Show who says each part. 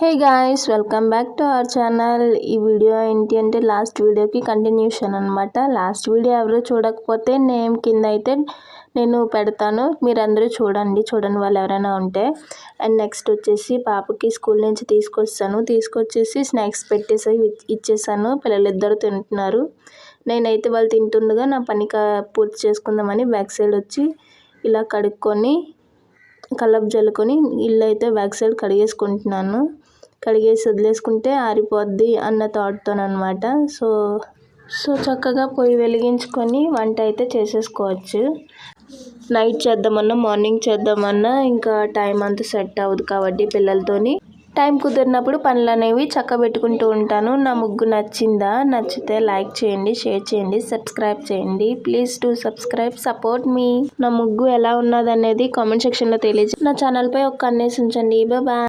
Speaker 1: Hey guys, welcome back to our channel. ఈ video ఏంటి అంటే లాస్ట్ వీడియోకి కంటిన్యూషన్ అనమాట. లాస్ట్ వీడియో ఎవరు చూడకపోతే నేమ్ కింద అయితే నేను పెడతాను, మీరందరూ చూడని వాళ్ళు ఎవరైనా ఉంటే. అండ్ నెక్స్ట్ వచ్చేసి పాపకి స్కూల్ నుంచి తీసుకొచ్చేసి స్నాక్స్ పెట్టేసి ఇచ్చేసాను. పిల్లలిద్దరు తింటున్నారు. నేనైతే వాళ్ళు తింటుండగా నా పని పూర్తి చేసుకుందామని బ్యాక్ సైడ్ వచ్చి ఇలా కడుక్కొని కల్లాపు జల్లుకొని ఇల్లు అయితే బ్యాక్ సైడ్ కడిగేసుకుంటున్నాను. కడిగేసి వదిలేసుకుంటే ఆరిపోద్ది అన్న థాట్తోనమాట. సో చక్కగా పొయ్యి వెలిగించుకొని వంట అయితే చేసేసుకోవచ్చు. నైట్ చేద్దామన్నా మార్నింగ్ చేద్దామన్నా ఇంకా టైం అంతా సెట్ అవ్వదు కాబట్టి పిల్లలతోని టైం కుదిరినప్పుడు పనులు అనేవి చక్కబెట్టుకుంటూ ఉంటాను. నా ముగ్గు నచ్చితే లైక్ చేయండి, షేర్ చేయండి, సబ్స్క్రైబ్ చేయండి. ప్లీజ్ టు సబ్స్క్రైబ్, సపోర్ట్ మీ. నా ముగ్గు ఎలా ఉన్నది అనేది కామెంట్ సెక్షన్లో తెలియజేయండి. నా ఛానల్పై ఒక కన్నేసి ఉంచండి. బాయ్.